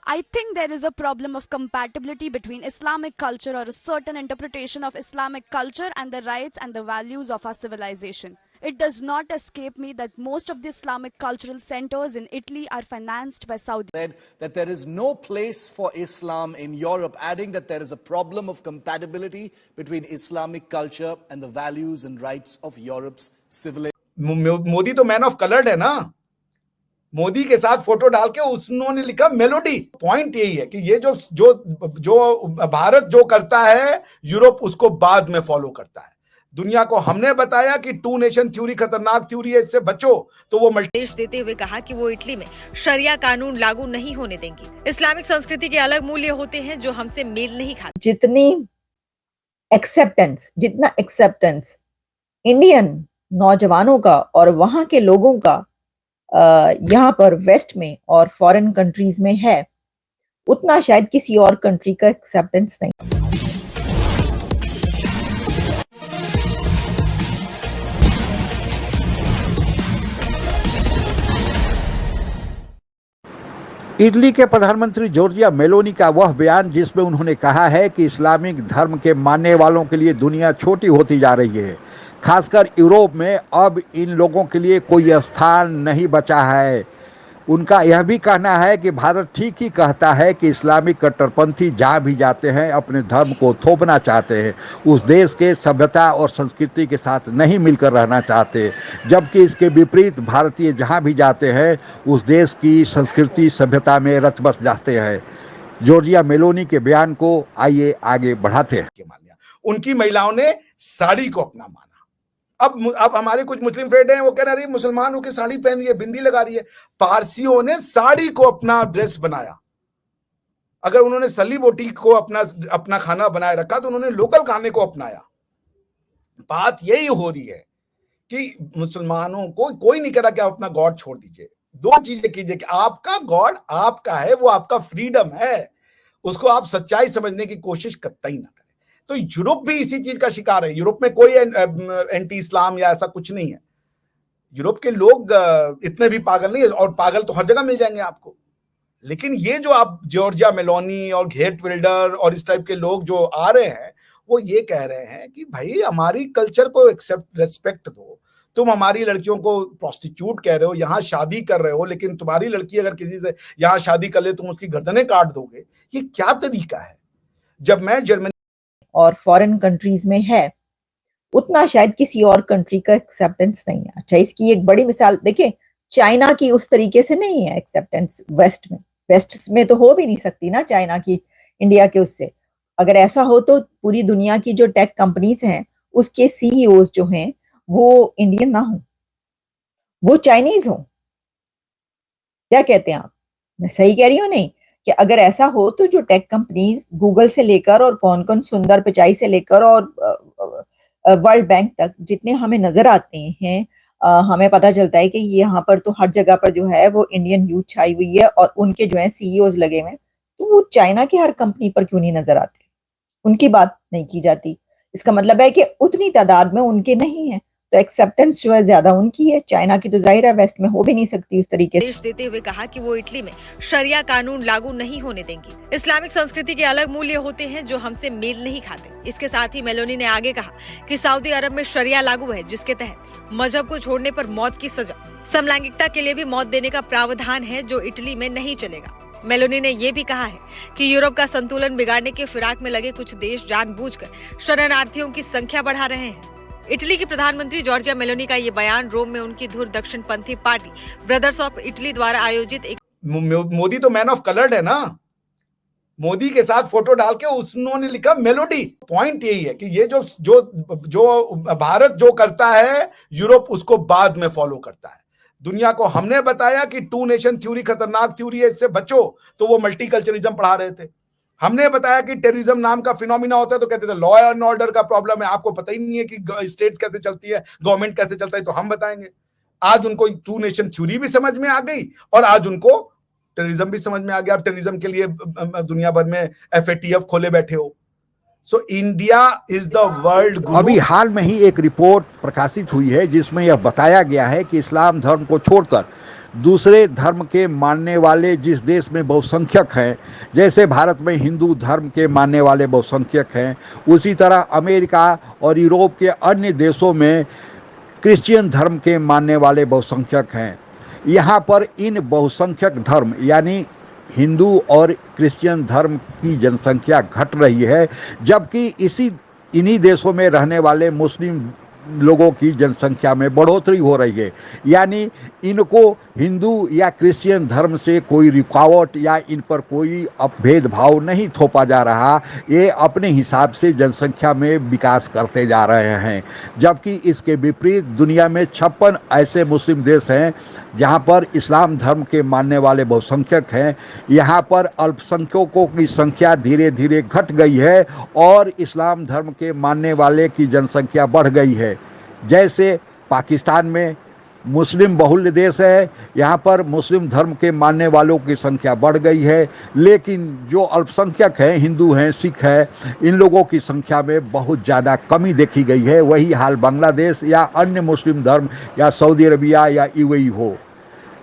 I think there is a problem of compatibility between Islamic culture or a certain interpretation of Islamic culture and the rights and the values of our civilization. It does not escape me that most of the Islamic cultural centers in Italy are financed by Saudi. Said that there is no place for Islam in Europe, adding that there is a problem of compatibility between Islamic culture and the values and rights of Europe's civilization. Modi तो man of coloured है ना, मोदी के साथ photo डाल के उन्होंने लिखा melody. Point यही है कि ये जो जो जो भारत जो करता है यूरोप उसको बाद में फॉलो करता है। दुनिया को हमने बताया कि टू नेशन थ्योरी खतरनाक थ्योरी है, इससे बचो, तो वो निर्देश देते हुए कहा कि वो इटली में शरिया कानून लागू नहीं होने देंगी। इस्लामिक संस्कृति के अलग मूल्य होते हैं जो हमसे मेल नहीं खाते। जितना एक्सेप्टेंस इंडियन नौजवानों का और वहां के लोगों का यहाँ पर वेस्ट में और फॉरेन कंट्रीज में है, उतना शायद किसी और कंट्री का एक्सेप्टेंस नहीं। इटली के प्रधानमंत्री जॉर्जिया मेलोनी का वह बयान जिसमें उन्होंने कहा है कि इस्लामिक धर्म के मानने वालों के लिए दुनिया छोटी होती जा रही है, खासकर यूरोप में अब इन लोगों के लिए कोई स्थान नहीं बचा है। उनका यह भी कहना है कि भारत ठीक ही कहता है कि इस्लामिक कट्टरपंथी जहाँ भी जाते हैं अपने धर्म को थोपना चाहते हैं, उस देश के सभ्यता और संस्कृति के साथ नहीं मिलकर रहना चाहते, जबकि इसके विपरीत भारतीय जहाँ भी जाते हैं उस देश की संस्कृति सभ्यता में रच बस जाते हैं। जॉर्जिया मेलोनी के बयान को आइए आगे बढ़ाते हैं। उनकी महिलाओं ने साड़ी को अपना माना। अब हमारे कुछ मुस्लिम फ्रेंड हैं, वो कह रहे हैं मुसलमान होकर साड़ी पहन रही है, बिंदी लगा रही है। पारसियों ने साड़ी को अपना ड्रेस बनाया। अगर उन्होंने सली बोटी को अपना खाना बनाए रखा तो उन्होंने लोकल खाने को अपनाया। बात यही हो रही है कि मुसलमानों को कोई नहीं कह रहा कि आप अपना गॉड छोड़ दीजिए। दो चीजें कीजिए कि आपका गॉड आपका है, वो आपका फ्रीडम है, उसको आप सच्चाई समझने की कोशिश कतई ना करें। तो यूरोप भी इसी चीज का शिकार है। यूरोप में कोई एंटी इस्लाम या ऐसा कुछ नहीं है। यूरोप के लोग इतने भी पागल नहीं है, और पागल तो हर जगह मिल जाएंगे आपको। लेकिन ये जो आप जॉर्जिया मेलोनी और घेट विल्डर और इस टाइप के लोग जो आ रहे हैं, वो ये कह रहे हैं कि भाई हमारी कल्चर को एक्सेप्ट रेस्पेक्ट दो। तुम हमारी लड़कियों को प्रोस्टिट्यूट कह रहे हो, यहाँ शादी कर रहे हो, लेकिन तुम्हारी लड़की अगर किसी से यहाँ शादी कर ले तुम उसकी गर्दनें काट दोगे। ये क्या तरीका है? जब मैं जर्मनी और फॉरेन कंट्रीज में है, उतना शायद किसी और कंट्री का एक्सेप्टेंस नहीं है। अच्छा, इसकी एक बड़ी मिसाल देखिए, चाइना की उस तरीके से नहीं है एक्सेप्टेंस वेस्ट में तो हो भी नहीं सकती ना चाइना की इंडिया के उससे। अगर ऐसा हो तो पूरी दुनिया की जो टेक कंपनीज हैं उसके सीईओज जो हैं वो इंडियन ना हो, वो चाइनीज हो। क्या कहते हैं आप? मैं सही कह रही हूँ नहीं? कि अगर ऐसा हो तो जो टेक कंपनीज गूगल से लेकर और कौन कौन सुंदर पिचाई से लेकर और वर्ल्ड बैंक तक जितने हमें नजर आते हैं, हमें पता चलता है कि ये यहाँ पर तो हर जगह पर जो है वो इंडियन यूथ छाई हुई है और उनके जो है सीईओज लगे हुए हैं। तो वो चाइना की हर कंपनी पर क्यों नहीं नजर आते? उनकी बात नहीं की जाती। इसका मतलब है कि उतनी तादाद में उनके नहीं है, तो एक्सेप्टेंस जो है ज्यादा उनकी है। चाइना की तो जाहिर है वेस्ट में हो भी नहीं सकती उस तरीके से। निर्देश देते हुए कहा कि वो इटली में शरिया कानून लागू नहीं होने देंगी। इस्लामिक संस्कृति के अलग मूल्य होते हैं जो हमसे मेल नहीं खाते। इसके साथ ही मेलोनी ने आगे कहा कि सऊदी अरब में शरिया लागू है, जिसके तहत मजहब को छोड़ने पर मौत की सजा, समलैंगिकता के लिए भी मौत देने का प्रावधान है, जो इटली में नहीं चलेगा। मेलोनी ने यह भी कहा है कि यूरोप का संतुलन बिगाड़ने के फिराक में लगे कुछ देश जानबूझकर शरणार्थियों की संख्या बढ़ा रहे हैं। इटली की प्रधानमंत्री जॉर्जिया मेलोनी का ये बयान रोम में उनकी धुर दक्षिणपंथी पार्टी ब्रदर्स ऑफ इटली द्वारा आयोजित एक मोदी तो मैन ऑफ कलर्ड है ना, मोदी के साथ फोटो डाल के उन्होंने लिखा मेलोडी। पॉइंट यही है कि ये जो भारत जो करता है यूरोप उसको बाद में फॉलो करता है। दुनिया को हमने बताया कि टू नेशन थ्योरी खतरनाक थ्योरी है, इससे बचो, तो वो मल्टीकल्चरिज्म पढ़ा रहे थे। हमने बताया कि टेररिज्म नाम का फिनोमिना होता है तो कहते थे लॉ एंड ऑर्डर का प्रॉब्लम है, आपको पता ही नहीं है कि स्टेट्स कैसे चलती है, गवर्नमेंट कैसे चलता है, तो हम बताएंगे। आज उनको टू नेशन थ्योरी भी समझ में आ गई और आज उनको टेररिज्म भी समझ में आ गया। आप टेररिज्म के लिए दुनिया भर में FATF खोले बैठे हो। So India is the world guru. अभी हाल में ही एक रिपोर्ट प्रकाशित हुई है जिसमें यह बताया गया है कि इस्लाम धर्म को छोड़कर दूसरे धर्म के मानने वाले जिस देश में बहुसंख्यक हैं, जैसे भारत में हिंदू धर्म के मानने वाले बहुसंख्यक हैं, उसी तरह अमेरिका और यूरोप के अन्य देशों में क्रिश्चियन धर्म के मानने वाले बहुसंख्यक हैं। यहाँ पर इन बहुसंख्यक धर्म यानी हिंदू और क्रिश्चियन धर्म की जनसंख्या घट रही है, जबकि इन्हीं देशों में रहने वाले मुस्लिम लोगों की जनसंख्या में बढ़ोतरी हो रही है। यानी इनको हिंदू या क्रिश्चियन धर्म से कोई रुकावट या इन पर कोई भेदभाव नहीं थोपा जा रहा, ये अपने हिसाब से जनसंख्या में विकास करते जा रहे हैं। जबकि इसके विपरीत दुनिया में 56 ऐसे मुस्लिम देश हैं जहां पर इस्लाम धर्म के मानने वाले बहुसंख्यक हैं। यहाँ पर अल्पसंख्यकों की संख्या धीरे धीरे घट गई है और इस्लाम धर्म के मानने वाले की जनसंख्या बढ़ गई है। जैसे पाकिस्तान में मुस्लिम बहुल्य देश है, यहाँ पर मुस्लिम धर्म के मानने वालों की संख्या बढ़ गई है, लेकिन जो अल्पसंख्यक हैं, हिंदू हैं, सिख हैं, इन लोगों की संख्या में बहुत ज़्यादा कमी देखी गई है। वही हाल बांग्लादेश या अन्य मुस्लिम धर्म या सऊदी अरबिया या यूएई हो,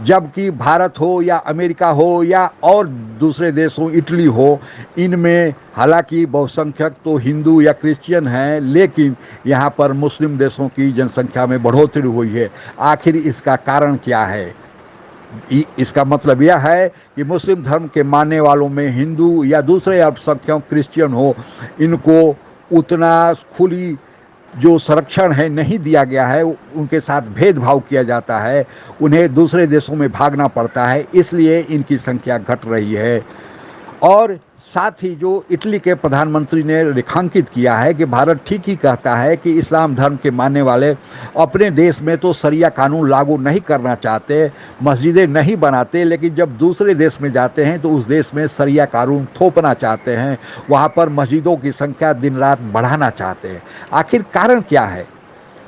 जबकि भारत हो या अमेरिका हो या और दूसरे देश हो, इटली हो, इनमें हालांकि बहुसंख्यक तो हिंदू या क्रिश्चियन हैं, लेकिन यहाँ पर मुस्लिम देशों की जनसंख्या में बढ़ोतरी हुई है। आखिर इसका कारण क्या है? इसका मतलब यह है कि मुस्लिम धर्म के मानने वालों में हिंदू या दूसरे अल्पसंख्यक क्रिश्चियन हो, इनको उतना खुली जो संरक्षण है नहीं दिया गया है, उनके साथ भेदभाव किया जाता है, उन्हें दूसरे देशों में भागना पड़ता है, इसलिए इनकी संख्या घट रही है। और साथ ही जो इटली के प्रधानमंत्री ने रेखांकित किया है कि भारत ठीक ही कहता है कि इस्लाम धर्म के मानने वाले अपने देश में तो शरिया कानून लागू नहीं करना चाहते, मस्जिदें नहीं बनाते, लेकिन जब दूसरे देश में जाते हैं तो उस देश में शरिया कानून थोपना चाहते हैं, वहाँ पर मस्जिदों की संख्या दिन रात बढ़ाना चाहते हैं। आखिर कारण क्या है?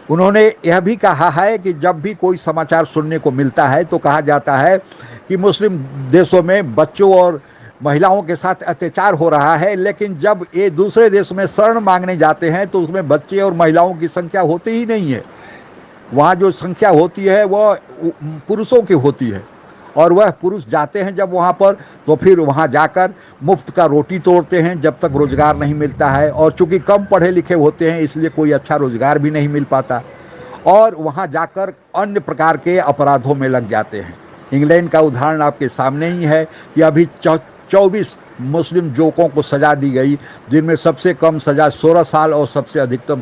उन्होंने यह भी कहा है कि जब भी कोई समाचार सुनने को मिलता है तो कहा जाता है कि मुस्लिम देशों में बच्चों और महिलाओं के साथ अत्याचार हो रहा है, लेकिन जब ये दूसरे देश में शरण मांगने जाते हैं तो उसमें बच्चे और महिलाओं की संख्या होती ही नहीं है। वहाँ जो संख्या होती है वह पुरुषों की होती है, और वह पुरुष जाते हैं जब वहाँ पर तो फिर वहाँ जाकर मुफ्त का रोटी तोड़ते हैं जब तक रोज़गार नहीं मिलता है, और चूँकि कम पढ़े लिखे होते हैं इसलिए कोई अच्छा रोज़गार भी नहीं मिल पाता, और वहाँ जाकर अन्य प्रकार के अपराधों में लग जाते हैं। इंग्लैंड का उदाहरण आपके सामने ही है कि अभी 24 मुस्लिम युवकों को सज़ा दी गई, जिनमें सबसे कम सज़ा 16 साल और सबसे अधिकतम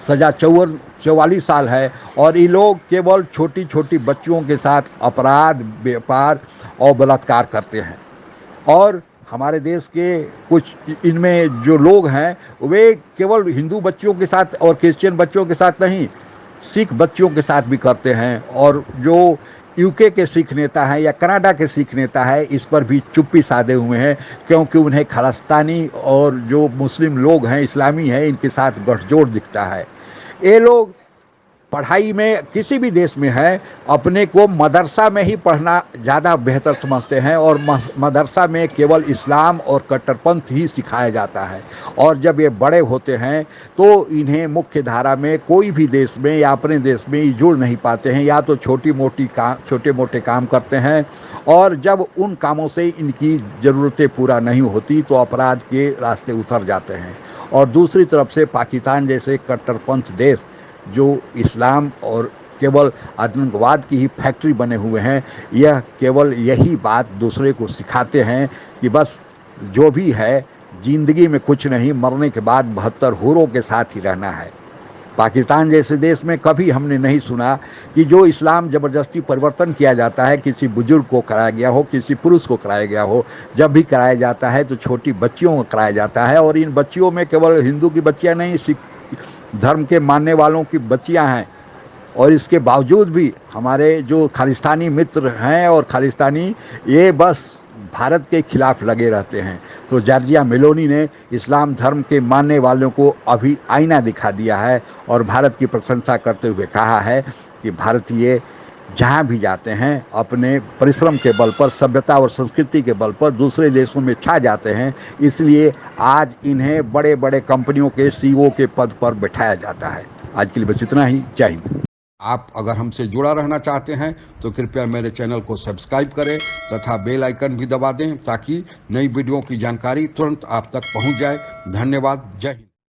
सज़ा 44 साल है, और ये लोग केवल छोटी छोटी बच्चियों के साथ अपराध, व्यापार और बलात्कार करते हैं। और हमारे देश के कुछ इनमें जो लोग हैं वे केवल हिंदू बच्चियों के साथ और क्रिश्चियन बच्चों के साथ नहीं, सिख बच्चियों के साथ भी करते हैं। और जो यूके के सिख नेता हैं या कनाडा के सिख नेता है, इस पर भी चुप्पी साधे हुए हैं, क्योंकि उन्हें खालिस्तानी और जो मुस्लिम लोग हैं, इस्लामी हैं, इनके साथ गठजोड़ दिखता है। ये लोग पढ़ाई में किसी भी देश में है, अपने को मदरसा में ही पढ़ना ज़्यादा बेहतर समझते हैं, और मदरसा में केवल इस्लाम और कट्टरपंथ ही सिखाया जाता है। और जब ये बड़े होते हैं तो इन्हें मुख्य धारा में कोई भी देश में या अपने देश में जुड़ नहीं पाते हैं, या तो छोटे मोटे काम करते हैं, और जब उन कामों से इनकी ज़रूरतें पूरा नहीं होती तो अपराध के रास्ते उतर जाते हैं। और दूसरी तरफ से पाकिस्तान जैसे कट्टरपंथ देश जो इस्लाम और केवल आतंकवाद की ही फैक्ट्री बने हुए हैं, यह केवल यही बात दूसरे को सिखाते हैं कि बस जो भी है ज़िंदगी में कुछ नहीं, मरने के बाद 72 हूरों के साथ ही रहना है। पाकिस्तान जैसे देश में कभी हमने नहीं सुना कि जो इस्लाम ज़बरदस्ती परिवर्तन किया जाता है, किसी बुजुर्ग को कराया गया हो, किसी पुरुष को कराया गया हो, जब भी कराया जाता है तो छोटी बच्चियों को कराया जाता है। और इन बच्चियों में केवल हिंदू की बच्चियाँ नहीं, सिख धर्म के मानने वालों की बच्चियां हैं। और इसके बावजूद भी हमारे जो खालिस्तानी मित्र हैं और खालिस्तानी, ये बस भारत के खिलाफ लगे रहते हैं। तो जॉर्जिया मेलोनी ने इस्लाम धर्म के मानने वालों को अभी आईना दिखा दिया है और भारत की प्रशंसा करते हुए कहा है कि भारतीय जहां भी जाते हैं अपने परिश्रम के बल पर, सभ्यता और संस्कृति के बल पर दूसरे देशों में छा जाते हैं। इसलिए आज इन्हें बड़े बड़े कंपनियों के सीईओ के पद पर बैठाया जाता है। आज के लिए बस इतना ही। जय हिंद। आप अगर हमसे जुड़ा रहना चाहते हैं तो कृपया मेरे चैनल को सब्सक्राइब करें तथा बेल आइकन भी दबा दें ताकि नई वीडियो की जानकारी तुरंत आप तक पहुंच जाए। धन्यवाद। जय हिंद।